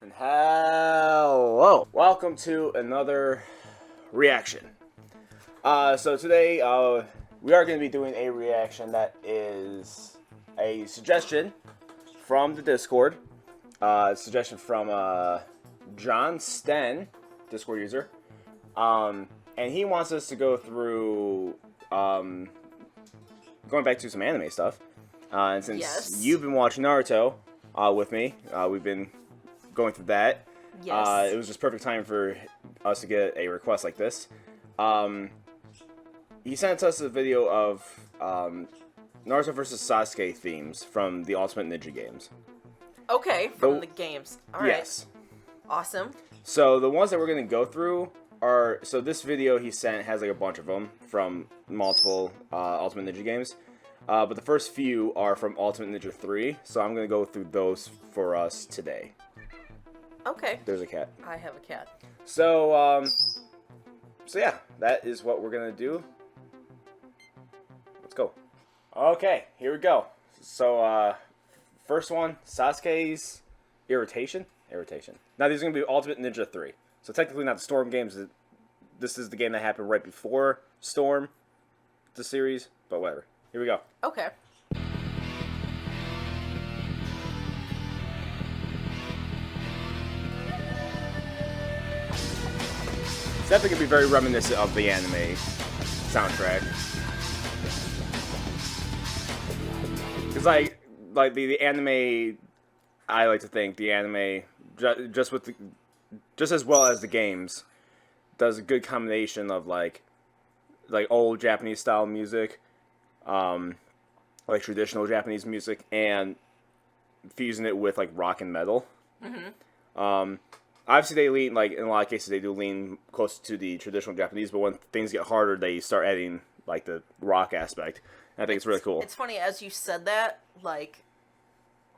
And hello, welcome to another reaction. So today we are going to be doing a reaction that is a suggestion from the Discord. Suggestion from John Sten, Discord user, and he wants us to go through going back to some anime stuff. And since you've been watching Naruto with me, we've been going through that. Yes. It was just perfect time for us to get a request like this. He sent us a video of Naruto versus Sasuke themes from the Ultimate Ninja games. Okay, from the games. All right. Yes. Awesome. So the ones that we're going to go through are... So this video he sent has like a bunch of them from multiple Ultimate Ninja games. But the first few are from Ultimate Ninja 3. So I'm going to go through those for us today. Okay. There's a cat. I have a cat. So, so yeah, that is what we're going to do. Let's go. Okay, here we go. So, first one, Sasuke's Irritation. Now, these are going to be Ultimate Ninja 3. So, technically not the Storm games. This is the game that happened right before Storm, the series. But whatever. Here we go. Okay. It's definitely going to be very reminiscent of the anime soundtrack. Because, like the anime, I like to think the anime, just as well as the games, does a good combination of like old Japanese style music, like traditional Japanese music, and fusing it with like rock and metal. Mm-hmm. Obviously, they lean, like, in a lot of cases, they do lean close to the traditional Japanese, but when things get harder, they start adding, like, the rock aspect. And I think it's really cool. It's funny, as you said that, like,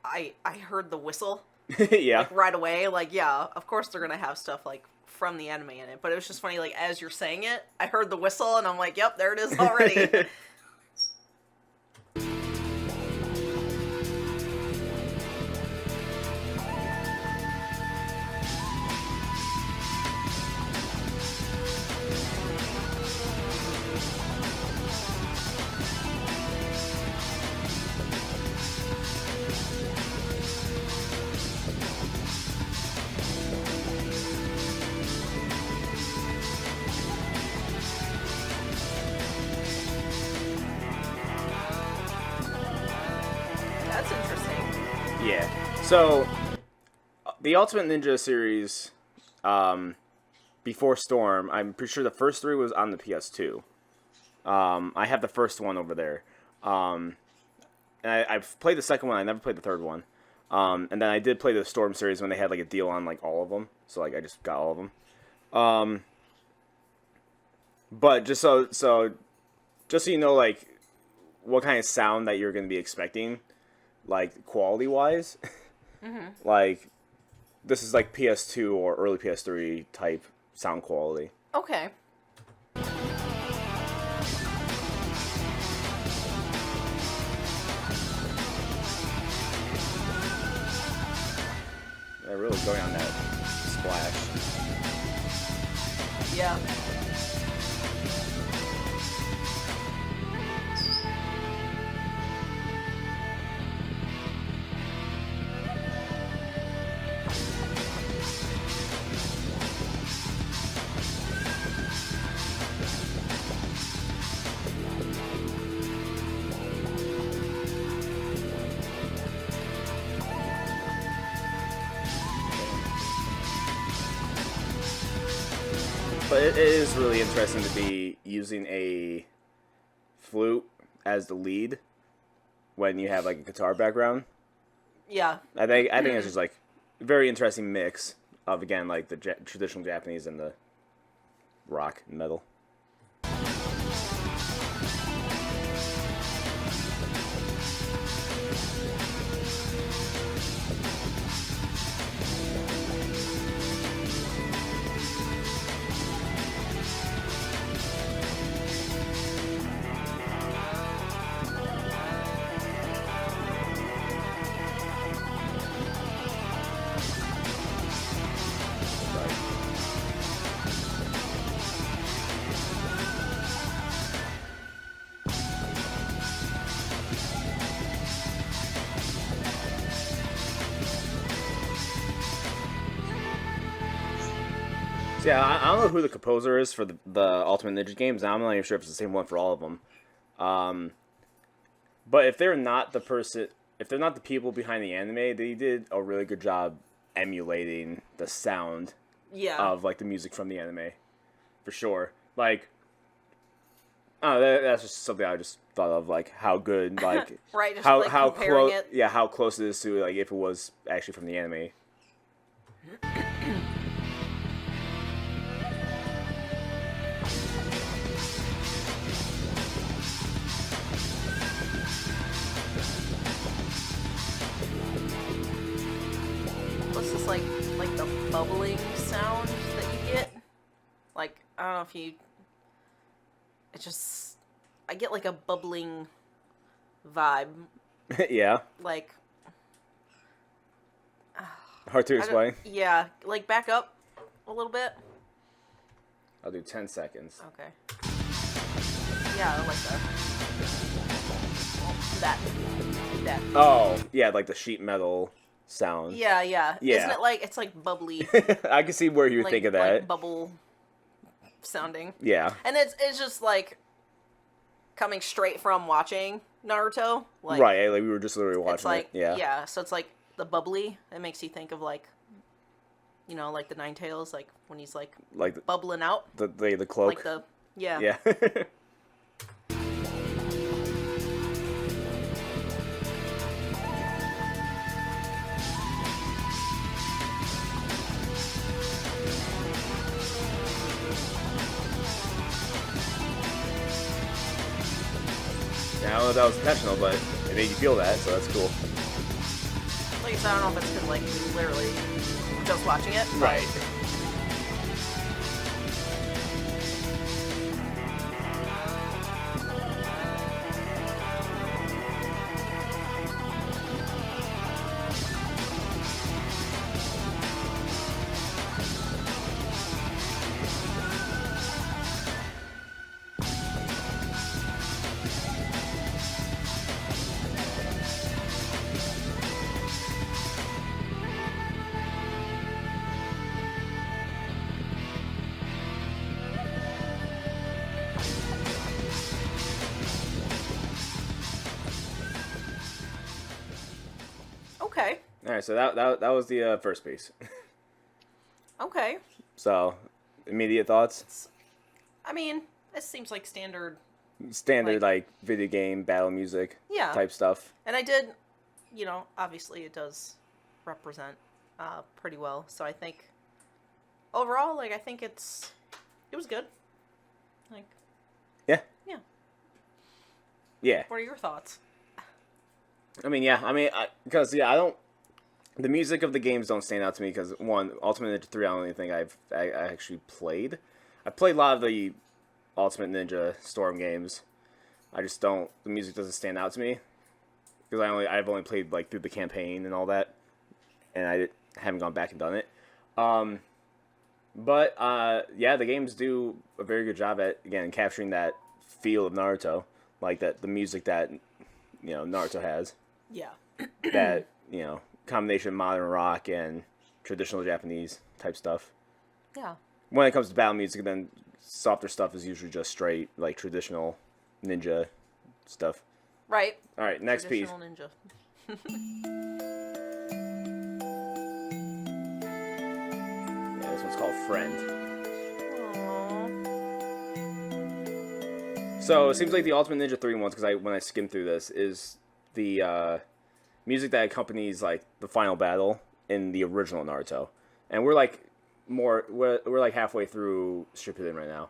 I heard the whistle. Yeah. Like, right away. Like, yeah, of course they're gonna have stuff, like, from the anime in it. But it was just funny, like, as you're saying it, I heard the whistle, and I'm like, yep, there it is already. That's interesting. Yeah. So, the Ultimate Ninja series, before Storm, I'm pretty sure the first three was on the PS2. I have the first one over there. And I've played the second one. I never played the third one. And then I did play the Storm series when they had like a deal on like all of them. So like I just got all of them. But just so you know, like what kind of sound that you're going to be expecting, like quality wise, like this is like PS2 or early PS3 type sound quality. Okay. They're really going on that splash. Yeah. But it is really interesting to be using a flute as the lead when you have like a guitar background. Yeah. I think it's just like a very interesting mix of, again, like the traditional Japanese and the rock and metal. So yeah, I don't know who the composer is for the Ultimate Ninja games. And I'm not even sure if it's the same one for all of them. But if they're not the person, if they're not the people behind the anime, they did a really good job emulating the sound Yeah. of like the music from the anime, for sure. Like, oh, that's just something I just thought of, like how good, like Right, just how like how comparing close, it. yeah, how close it is to like if it was actually from the anime. What's this like the bubbling sound that you get? Like, I don't know if you. It just. I get like a bubbling vibe. Yeah, Like. hard to I don't- explain. Yeah, like back up a little bit. I'll do 10 seconds. Okay. Yeah, I like that. That. Oh, yeah, like the sheet metal sound. Yeah, yeah. Yeah. Isn't it like it's like bubbly, I can see where you would like, think of that. like bubble sounding, Yeah. and it's just like coming straight from watching Naruto. Like, Right, like we were just literally watching It's like it. Yeah. yeah. So it's like the bubbly. It makes you think of like, like the Nine Tails, like when he's like Like bubbling out, the cloak. like the yeah. Yeah. Yeah, I don't know if that was intentional, but it made you feel that, so that's cool. Like I said, I don't know if it's because like literally just watching it. but- Right. Okay. All right, so that was the first piece. Okay. So, immediate thoughts? I mean, it seems like standard. Standard like video game battle music Yeah. type stuff. And I did, obviously it does represent pretty well. So I think overall, like, I think it was good. Like, Yeah. yeah. Yeah. What are your thoughts? I mean, yeah. I mean, because I don't. The music of the games don't stand out to me because one, Ultimate Ninja 3, I don't even think I actually played. I played a lot of the Ultimate Ninja Storm games. I just don't. The music doesn't stand out to me because I've only played like through the campaign and all that, and I haven't gone back and done it. But yeah, the games do a very good job at again capturing that feel of Naruto, like the music that Naruto has. Yeah. That combination of modern rock and traditional Japanese type stuff. Yeah. When it comes to battle music, then softer stuff is usually just straight like traditional ninja stuff. Right. All right, next piece. Traditional ninja. Yeah, this one's called Friend. Aww. So it seems like the Ultimate Ninja 3 ones, because when I skimmed through this, is the music that accompanies like the final battle in the original Naruto, and we're like halfway through Shippuden right now,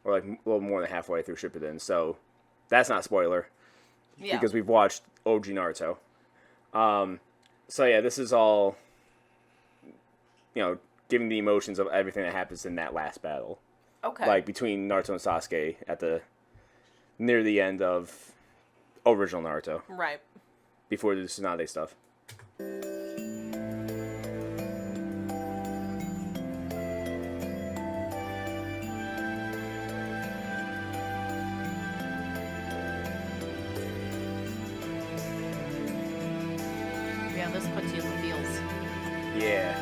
or like a little more than halfway through Shippuden. So that's not spoiler Yeah. because we've watched OG Naruto. So yeah, this is all giving the emotions of everything that happens in that last battle, Okay. like between Naruto and Sasuke at near the end of original Naruto. Right. Before the Tsunade stuff. Yeah, this puts you in the feels. Yeah.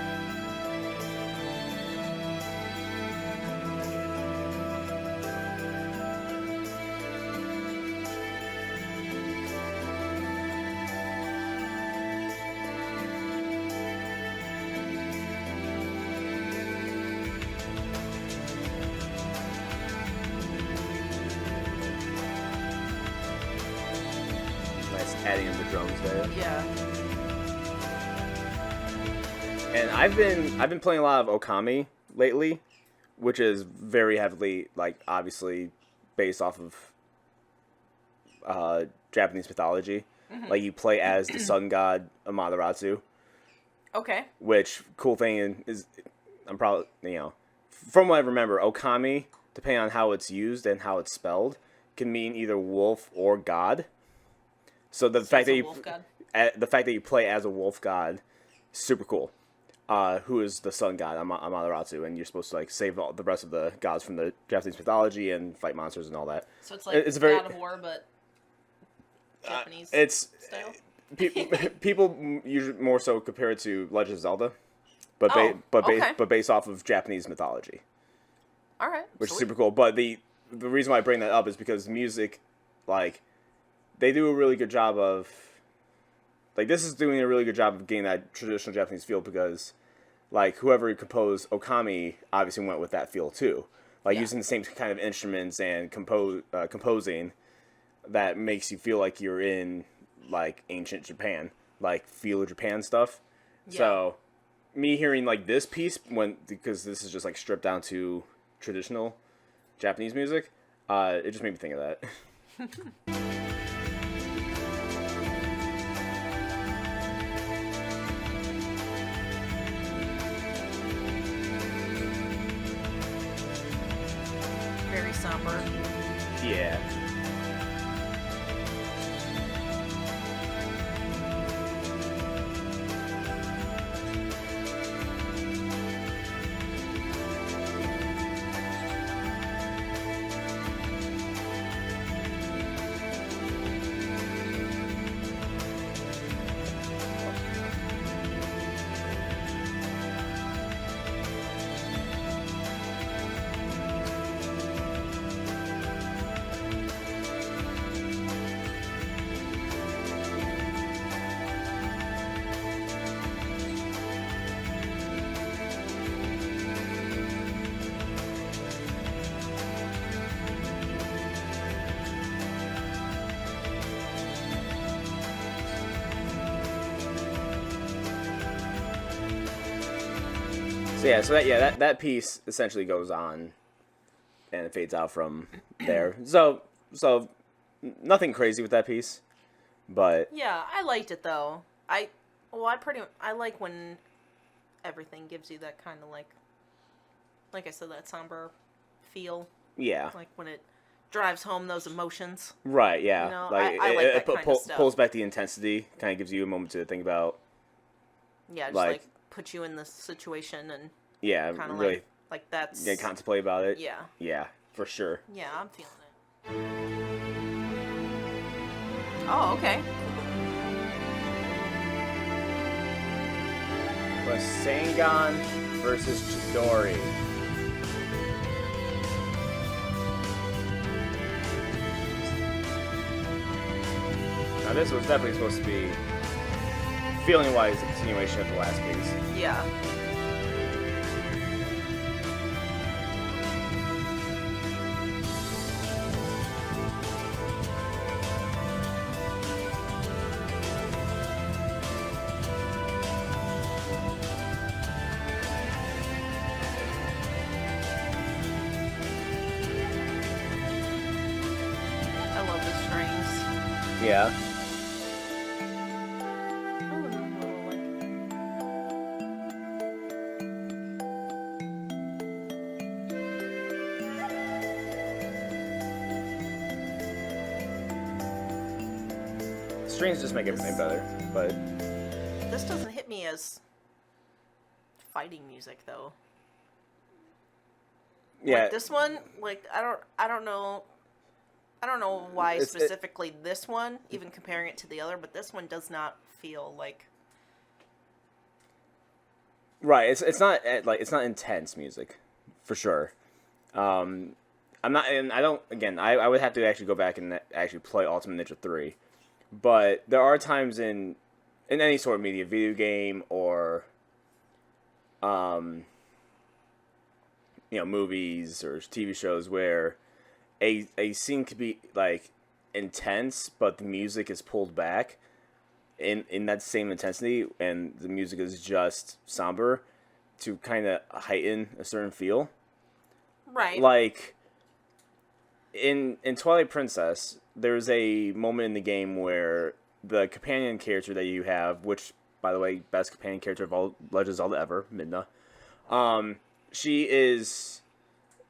adding in the drums there. Yeah. And I've been playing a lot of Okami lately, which is very heavily like obviously based off of Japanese mythology. Mm-hmm. Like you play as the sun god Amaterasu, Okay. which cool thing is I'm probably from what I remember, Okami, depending on how it's used and how it's spelled, can mean either wolf or god. So the fact that the fact that you play as a wolf god, super cool. Who is the sun god Amaterasu, and you're supposed to like save all the rest of the gods from the Japanese mythology and fight monsters and all that. So it's like it's very, God of War, but Japanese style. People usually more so compare it to Legend of Zelda, but okay. but based off of Japanese mythology. All right. Which is super cool. But the reason why I bring that up is because music, like, they do a really good job of, like, this is doing a really good job of getting that traditional Japanese feel because, like, whoever composed Okami obviously went with that feel too. Like, using the same kind of instruments and composing that makes you feel like you're in, like, ancient Japan. Like, feudal Japan stuff. Yeah. So, me hearing, like, this piece, because this is just, like, stripped down to traditional Japanese music, it just made me think of that. Very somber. Yeah. So that piece essentially goes on, and it fades out from there. So nothing crazy with that piece, but yeah, I liked it though. I like when everything gives you that kind of like I said, that somber feel. Yeah. Like when it drives home those emotions. Right. Yeah. You know, like I like that kind of stuff. Pulls back the intensity, kind of gives you a moment to think about. Yeah, just like put you in this situation and. Yeah, kind of really. Like that's. Yeah, contemplate about it. Yeah. Yeah, for sure. Yeah, I'm feeling it. Oh, okay. Rasengan versus Chidori. Now this was definitely supposed to be, feeling-wise, a continuation of the last piece. Yeah. Yeah. Strings just make everything better, but this doesn't hit me as fighting music though. Yeah. Like this one, like I don't know why specifically this one, even comparing it to the other, but this one does not feel like. Right, it's not like it's not intense music, for sure. I'm not, and I don't. Again, I would have to actually go back and actually play Ultimate Ninja 3, but there are times in any sort of media, video game or movies or TV shows where a scene could be like intense, but the music is pulled back in that same intensity, and the music is just somber to kind of heighten a certain feel. Right. Like in Twilight Princess, there's a moment in the game where the companion character that you have, which by the way, best companion character of all Legend of Zelda ever, Midna. She is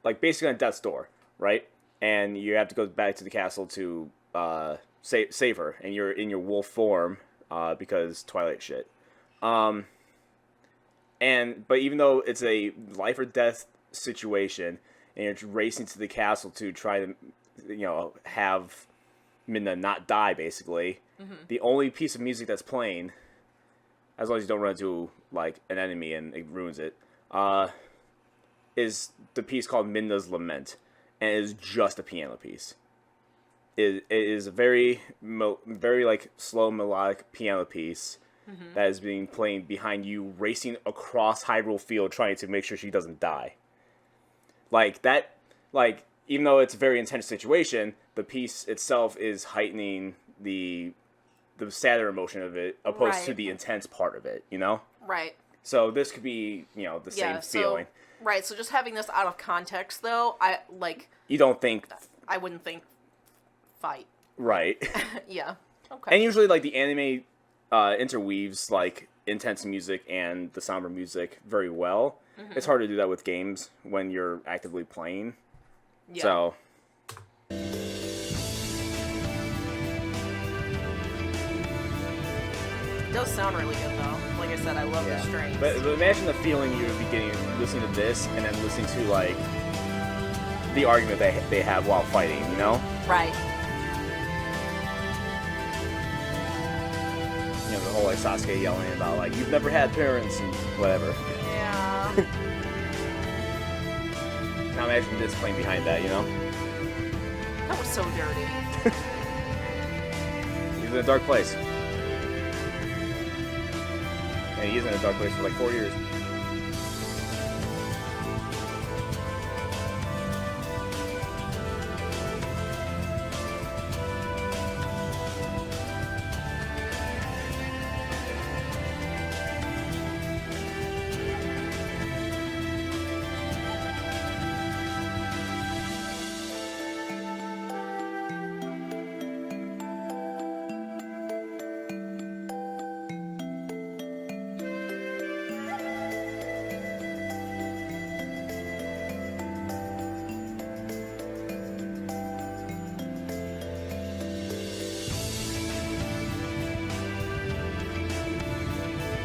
like basically on death's door, right? And you have to go back to the castle to save her, and you're in your wolf form because Twilight shit. But even though it's a life or death situation, and you're racing to the castle to try to, have Midna not die, basically, the only piece of music that's playing, as long as you don't run into like an enemy and it ruins it, is the piece called Midna's Lament, and it is just a piano piece. It is a very like slow melodic piano piece that is being played behind you, racing across Hyrule Field, trying to make sure she doesn't die. Like that, like even though it's a very intense situation, the piece itself is heightening the sadder emotion of it, opposed to the intense part of it. Right. So this could be, the same feeling. Right. So just having this out of context, though, You don't think. I wouldn't think fight. Right. Yeah. Okay. And usually, like, the anime interweaves, like, intense music and the somber music very well. It's hard to do that with games when you're actively playing. Yeah. So. It does sound really good, though. Like I said, I love the strings. But imagine the feeling you would be getting listening to this and then listening to, like, the argument they have while fighting, Right. The whole, like, Sasuke yelling about, like, you've never had parents and whatever. Yeah. Now imagine this playing behind that, That was so dirty. He's in a dark place. And he's in a dark place for like 4 years.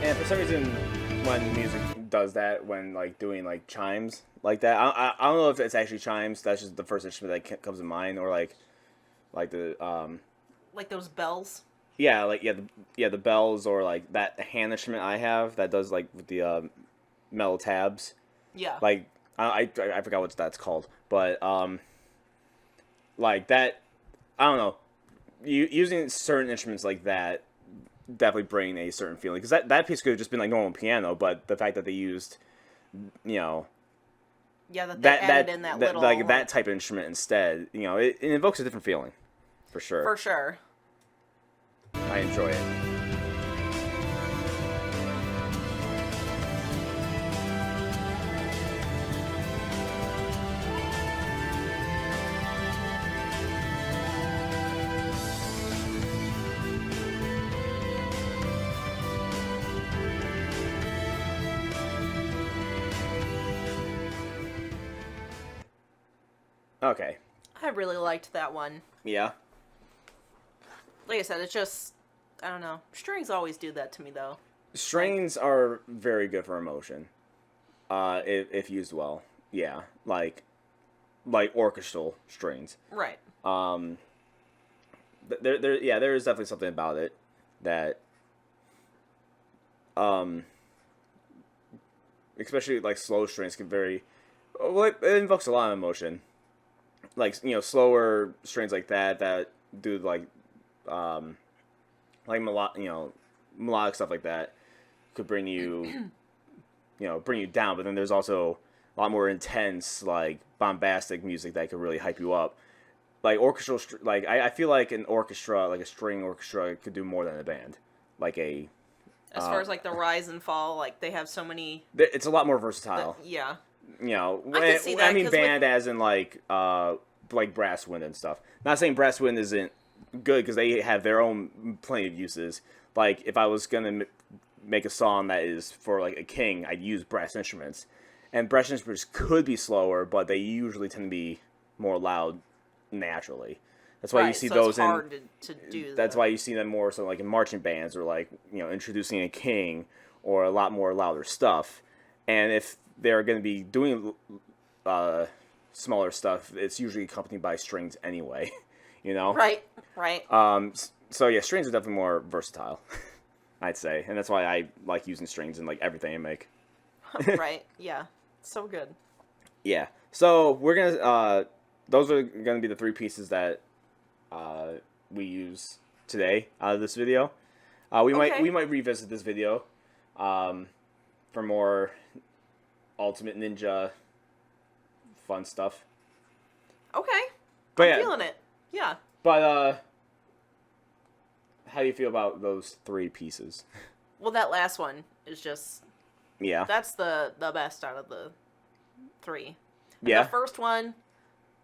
And for some reason, when music does that, when like doing like chimes like that, I don't know if it's actually chimes. That's just the first instrument that comes to mind, or like the like those bells. Yeah, like the bells, or like that hand instrument I have that does like with the metal tabs. Yeah. Like I forgot what that's called, but like that, I don't know. Using certain instruments like that definitely bring a certain feeling, because that piece could have just been like normal piano, but the fact that they used, yeah, that they added in that little like that type of instrument instead, it invokes a different feeling, for sure. For sure. I enjoy it. Okay. I really liked that one. Yeah. Like I said, it's just, I don't know. Strings always do that to me, though. Strings are very good for emotion, if used well. Yeah, like orchestral strings. Right. There is definitely something about it that, especially like slow strings can it invokes a lot of emotion. Like, slower strings like that do like melodic stuff like that could bring you down, but then there's also a lot more intense, like bombastic music that could really hype you up. like orchestral, like I feel like an orchestra, like a string orchestra, could do more than a band. Like a As far as like the rise and fall, like they have so many. it's a lot more versatile. Yeah. You know, I can see that, I mean 'cause band as in like brass wind and stuff. Not saying brass wind isn't good because they have their own plenty of uses. Like if I was gonna make a song that is for like a king, I'd use brass instruments, and brass instruments could be slower, but they usually tend to be more loud naturally. That's why you see so those it's hard to do. That's why you see them more so like in marching bands or like, you know, introducing a king or a lot more louder stuff. And if they're going to be doing smaller stuff, it's usually accompanied by strings anyway, you know? Right. So yeah, strings are definitely more versatile, I'd say. And that's why I like using strings in like everything I make. Right. Yeah. So good. Yeah. So we're going to those are going to be the three pieces that we use today out of this video. We might revisit this video for more Ultimate Ninja fun stuff. Okay. But I'm feeling it. Yeah. But how do you feel about those three pieces? Well, that last one is just Yeah. that's the best out of the three. And Yeah. the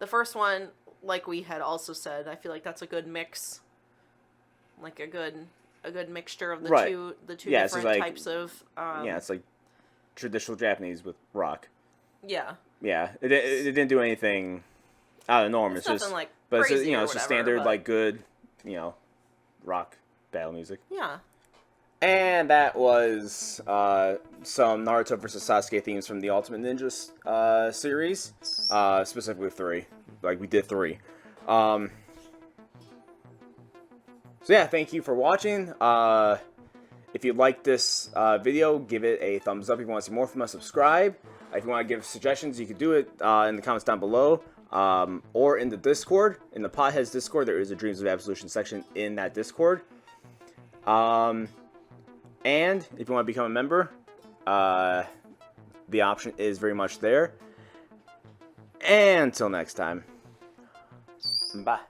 first one, like we had also said, I feel like that's a good mix. Like a good mixture of the Right. two Yeah, it's different like- types of Yeah, it's like traditional Japanese with rock. yeah. Yeah, it didn't do anything out of the norm. It's It's nothing just like but it's just, crazy you know, or it's just whatever, standard but- like good, you know, rock battle music. Yeah. And that was some Naruto vs. Sasuke themes from the Ultimate Ninja series, specifically 3. Like, we did 3. So yeah, thank you for watching. If you like this video, give it a thumbs up. If you want to see more from us, subscribe. If you want to give suggestions, you can do it in the comments down below. Or in the Discord. In the Potheads Discord, there is a Dreams of Absolution section in that Discord. And if you want to become a member, the option is very much there. And until next time, bye.